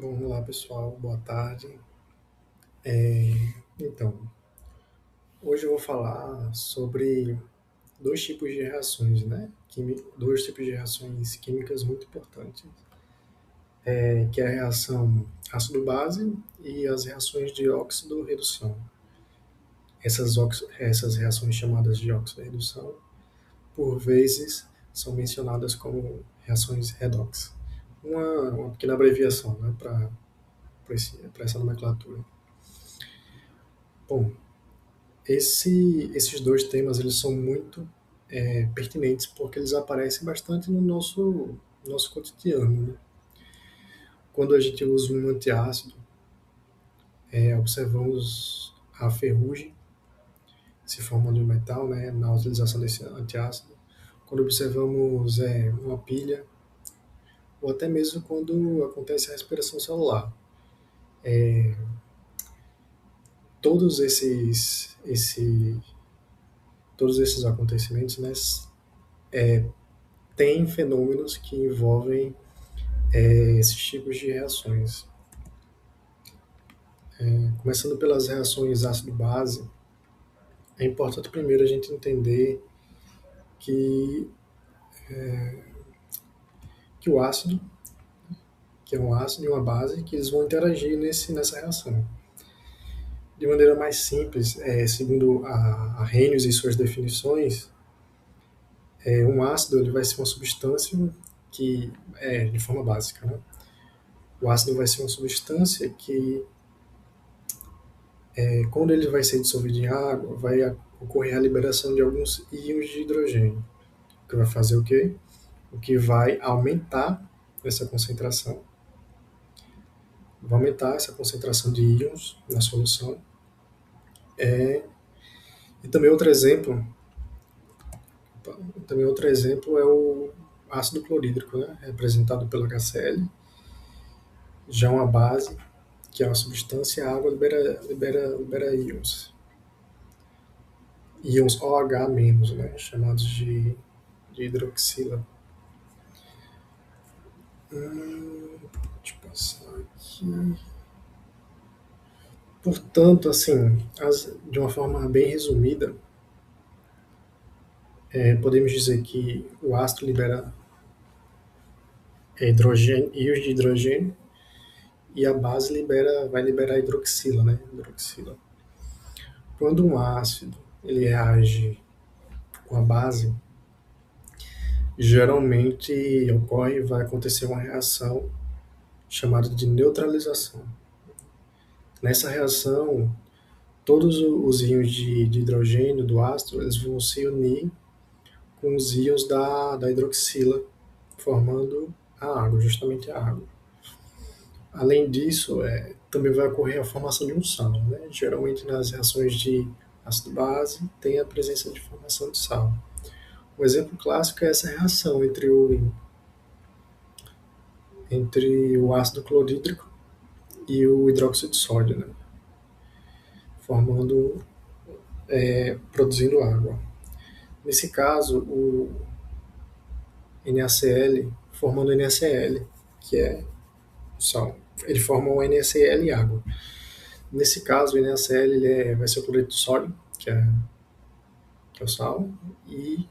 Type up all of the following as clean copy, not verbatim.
Olá pessoal, boa tarde. Então, hoje eu vou falar sobre dois tipos de reações, né? Dois tipos de reações químicas muito importantes, que é a reação ácido-base e as reações de óxido-redução. Essas reações chamadas de óxido-redução, por vezes, são mencionadas como reações redox. Uma pequena abreviação, né, para essa nomenclatura. Bom, esses dois temas eles são muito pertinentes porque eles aparecem bastante no nosso cotidiano. Né? Quando a gente usa um antiácido, observamos a ferrugem se formando em metal, né, na utilização desse antiácido. Quando observamos uma pilha, ou até mesmo quando acontece a respiração celular. Todos todos esses acontecimentos, né, têm fenômenos que envolvem esses tipos de reações. Começando pelas reações ácido-base, é importante primeiro a gente entender que, que o ácido, que é um ácido e uma base, que eles vão interagir nessa reação. De maneira mais simples, segundo a Arrhenius e suas definições, um ácido ele vai ser uma substância que, de forma básica, né? O ácido vai ser uma substância que, quando ele vai ser dissolvido em água, vai ocorrer a liberação de alguns íons de hidrogênio, que vai fazer o quê? O que vai aumentar essa concentração, vai aumentar essa concentração de íons na solução. E também outro exemplo é o ácido clorídrico, né, representado pelo HCl. Já uma base, que é uma substância, a água libera íons OH-, né, chamados de hidroxila. Deixa eu passar aqui. Portanto, assim, de uma forma bem resumida, podemos dizer que o ácido libera hidrogênio, íons de hidrogênio e a base vai liberar hidroxila, né? Hidroxila. Quando um ácido ele reage com a base, geralmente vai acontecer uma reação chamada de neutralização. Nessa reação, todos os íons de hidrogênio do ácido eles vão se unir com os íons da hidroxila, formando a água, justamente a água. Além disso, também vai ocorrer a formação de um sal. Né? Geralmente nas reações de ácido-base tem a presença de formação de sal. Um exemplo clássico é essa reação entre o ácido clorídrico e o hidróxido de sódio, né? Formando, produzindo água. Nesse caso, o NaCl, formando NaCl, que é o sal. Ele forma o NaCl e água. Nesse caso, o NaCl vai ser o cloreto de sódio, que é o sal, e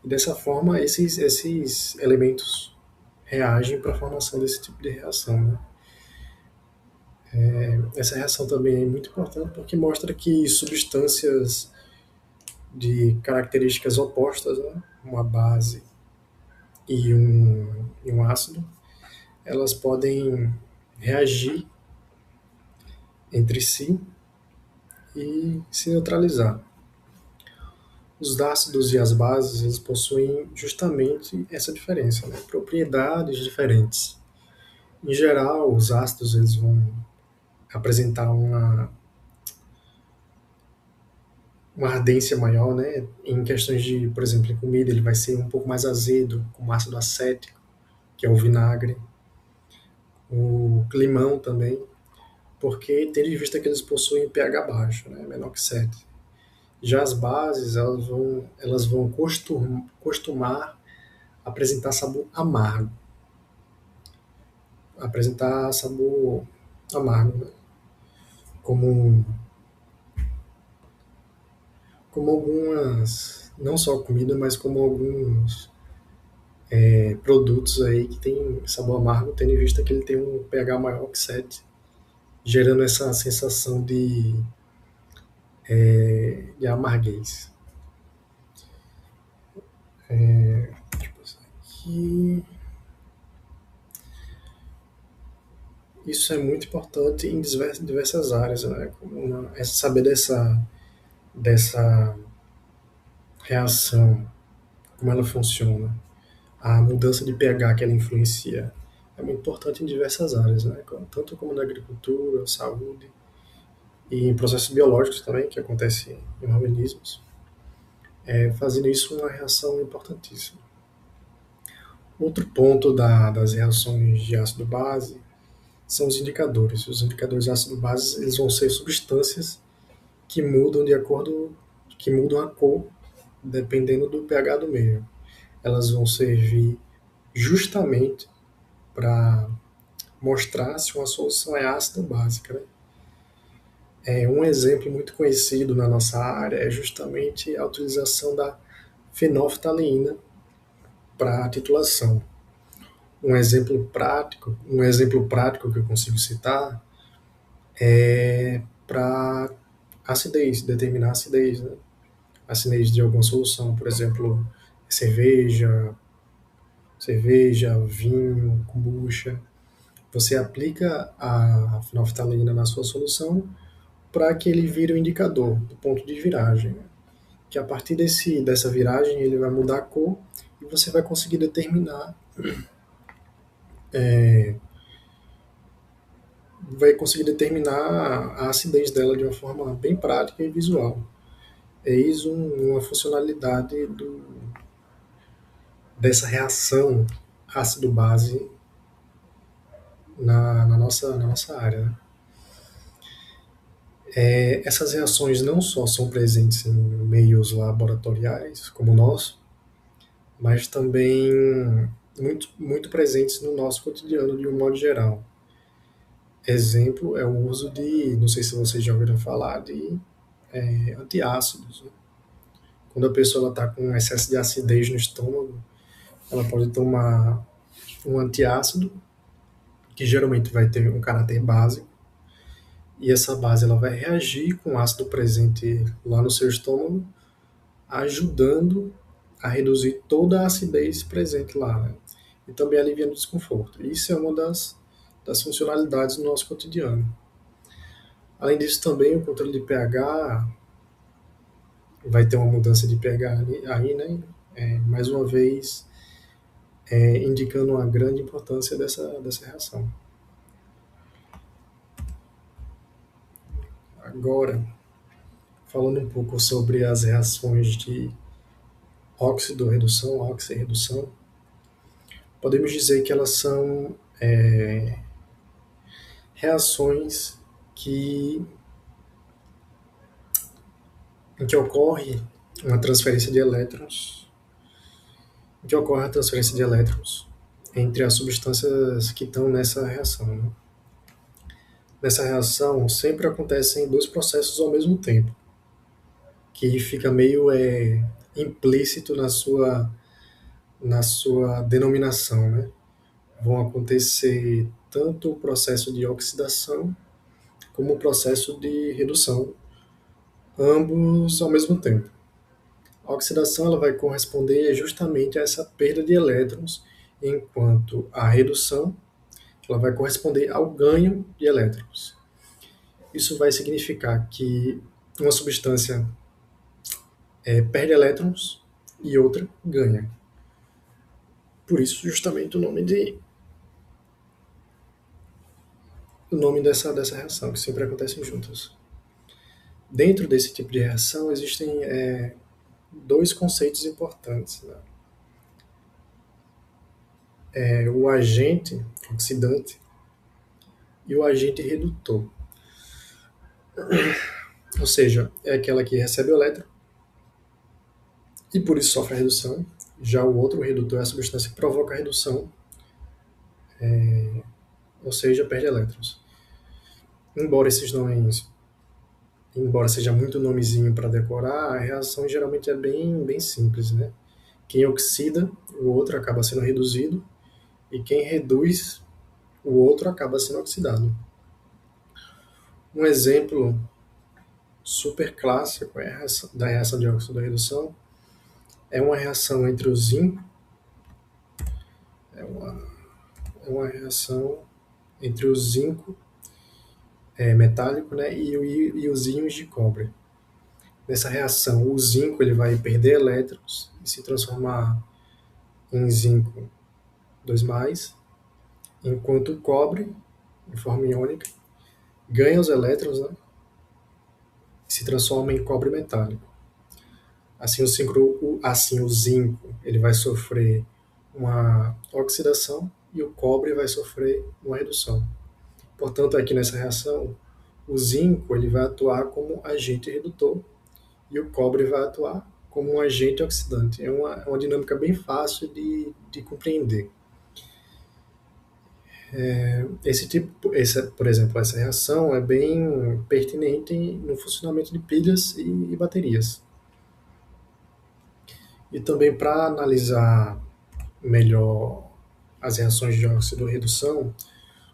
dessa forma esses elementos reagem para a formação desse tipo de reação. Né? Essa reação também é muito importante porque mostra que substâncias de características opostas, né, uma base e um ácido, elas podem reagir entre si e se neutralizar. Os ácidos e as bases eles possuem justamente essa diferença, né? Propriedades diferentes. Em geral, os ácidos eles vão apresentar uma ardência maior, né? Em questões de, por exemplo, em comida, ele vai ser um pouco mais azedo, como ácido acético, que é o vinagre, o limão também, porque tendo em vista que eles possuem pH baixo, né? Menor que 7. Já as bases, elas vão costumar apresentar sabor amargo. apresentar sabor amargo, né? Como, como algumas, não só comida, mas como alguns produtos aí que tem sabor amargo, tendo em vista que ele tem um pH maior que 7, gerando essa sensação de amarguez. Deixa eu passar aqui. Isso é muito importante em diversas áreas, né? É saber dessa reação, como ela funciona, a mudança de pH que ela influencia. É muito importante em diversas áreas, né? Tanto como na agricultura, saúde e em processos biológicos também, que acontecem em organismos, fazendo isso uma reação importantíssima. Outro ponto das reações de ácido-base são os indicadores. Os indicadores de ácido-base eles vão ser substâncias que mudam que mudam a cor dependendo do pH do meio. Elas vão servir justamente para mostrar se uma solução é ácida ou básica, né? Um exemplo muito conhecido na nossa área é justamente a utilização da fenolftaleína para titulação. Um exemplo prático que eu consigo citar é para acidez, determinar a acidez, né? Acidez de alguma solução, por exemplo, cerveja, vinho, kombucha. Você aplica a fenolftaleína na sua solução para que ele vire o indicador do ponto de viragem, né? Que a partir dessa viragem ele vai mudar a cor e você vai conseguir determinar a acidez dela de uma forma bem prática e visual. Eis uma funcionalidade dessa reação ácido-base na nossa área, né? Essas reações não só são presentes em meios laboratoriais como o nosso, mas também muito presentes no nosso cotidiano de um modo geral. Exemplo é o uso não sei se vocês já ouviram falar, de antiácidos, né? Quando a pessoa está com excesso de acidez no estômago, ela pode tomar um antiácido, que geralmente vai ter um caráter básico, e essa base ela vai reagir com o ácido presente lá no seu estômago, ajudando a reduzir toda a acidez presente lá, né? E também aliviando o desconforto. Isso é uma das funcionalidades do nosso cotidiano. Além disso, também o controle de pH vai ter uma mudança de pH aí, né? Mais uma vez, indicando uma grande importância dessa reação. Agora, falando um pouco sobre as reações de óxido-redução, oxi-redução, podemos dizer que elas são reações que, em que ocorre uma transferência de elétrons, em que ocorre a transferência de elétrons entre as substâncias que estão nessa reação, né? Nessa reação sempre acontecem dois processos ao mesmo tempo, que fica meio implícito na sua denominação, né? Vão acontecer tanto o processo de oxidação como o processo de redução, ambos ao mesmo tempo. A oxidação ela vai corresponder justamente a essa perda de elétrons, enquanto a redução ela vai corresponder ao ganho de elétrons. Isso vai significar que uma substância perde elétrons e outra ganha. Por isso, justamente, o nome dessa reação, que sempre acontecem juntas. Dentro desse tipo de reação, existem dois conceitos importantes, né? O agente oxidante e o agente redutor. Ou seja, é aquela que recebe o elétron e por isso sofre a redução. Já o outro, o redutor, é a substância que provoca a redução ou seja, perde elétrons. Embora esses nomes, embora seja muito nomezinho para decorar, a reação geralmente é bem simples, né? Quem oxida, o outro acaba sendo reduzido, e quem reduz, o outro acaba sendo oxidado. Um exemplo super clássico da reação de óxido-redução é uma reação entre o zinco, é uma, é uma reação entre o zinco metálico, né, e os íons de cobre. Nessa reação, o zinco ele vai perder elétrons e se transformar em zinco 2+, enquanto o cobre, em forma iônica, ganha os elétrons, né, e se transforma em cobre metálico. Assim o zinco ele vai sofrer uma oxidação e o cobre vai sofrer uma redução. Portanto, aqui nessa reação, o zinco ele vai atuar como agente redutor e o cobre vai atuar como um agente oxidante. É uma dinâmica bem fácil de compreender. Por exemplo, essa reação é bem pertinente no funcionamento de pilhas e baterias. E também para analisar melhor as reações de óxido-redução,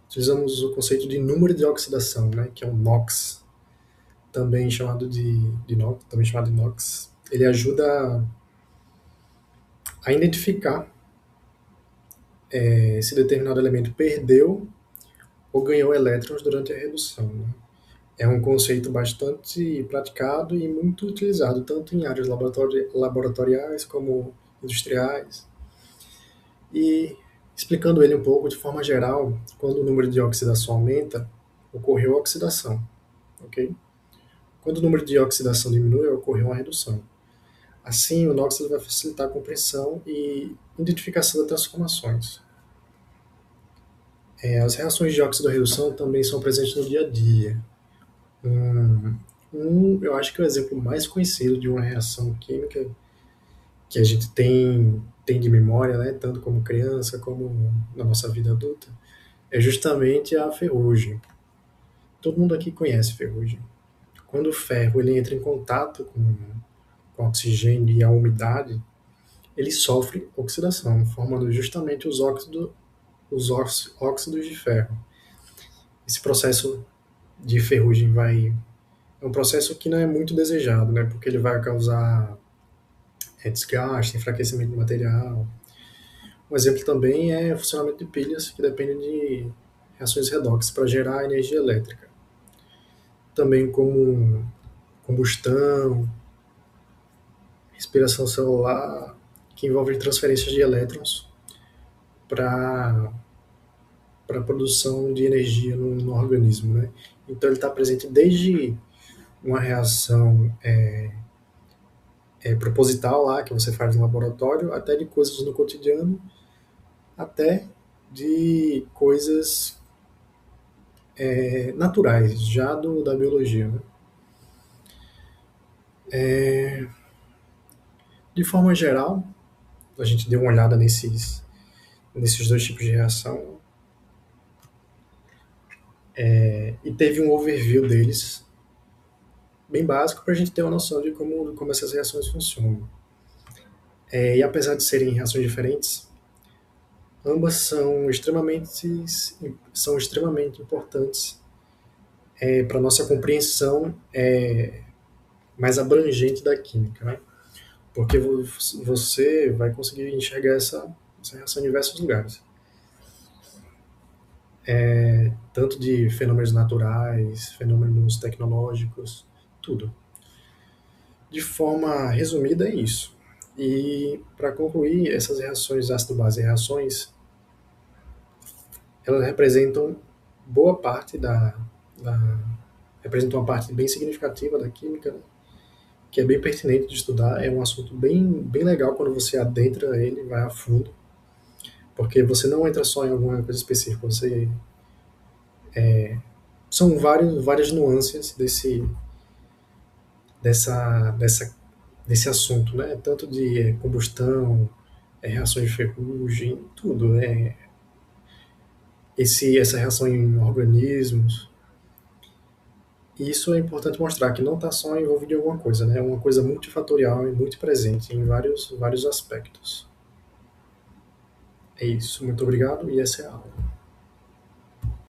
utilizamos o conceito de número de oxidação, né, que é o NOx, também chamado de NOx. Ele ajuda a identificar se determinado elemento perdeu ou ganhou elétrons durante a redução. Né? É um conceito bastante praticado e muito utilizado, tanto em áreas laboratoriais como industriais. E explicando ele um pouco de forma geral, quando o número de oxidação aumenta, ocorreu oxidação, ok? Quando o número de oxidação diminui, ocorreu uma redução. Assim, o NOx vai facilitar a compreensão e identificação das transformações. As reações de óxido-redução também são presentes no dia a dia. Eu acho que o exemplo mais conhecido de uma reação química que a gente tem de memória, né, tanto como criança como na nossa vida adulta, é justamente a ferrugem. Todo mundo aqui conhece ferrugem. Quando o ferro ele entra em contato com o oxigênio e a umidade, ele sofre oxidação, formando justamente óxidos de ferro. Esse processo de ferrugem é um processo que não é muito desejado, né, porque ele vai causar desgaste, enfraquecimento do material. Um exemplo também é o funcionamento de pilhas, que dependem de reações redox para gerar energia elétrica. Também como combustão, respiração celular, que envolve transferências de elétrons para a produção de energia no organismo. Né? Então ele está presente desde uma reação proposital lá, que você faz no laboratório, até de coisas no cotidiano, até de coisas naturais, já da biologia. Né? De forma geral, a gente deu uma olhada nesses dois tipos de reação e teve um overview deles, bem básico, para a gente ter uma noção de como essas reações funcionam. E apesar de serem reações diferentes, ambas são extremamente importantes para a nossa compreensão mais abrangente da química, né? Porque você vai conseguir enxergar essa reação em diversos lugares. Tanto de fenômenos naturais, fenômenos tecnológicos, tudo. De forma resumida, é isso. E para concluir, essas reações ácido-base reações, elas representam boa parte representam uma parte bem significativa da química, né? Que é bem pertinente de estudar. É um assunto bem legal quando você adentra ele, vai a fundo, porque você não entra só em alguma coisa específica, são várias nuances dessa, dessa, desse assunto, né? Tanto de combustão, reações de ferrugem, tudo. essa reação em organismos. E isso é importante mostrar que não está só envolvido em alguma coisa, né? É uma coisa multifatorial e muito presente em vários aspectos. É isso. Muito obrigado e essa é a aula.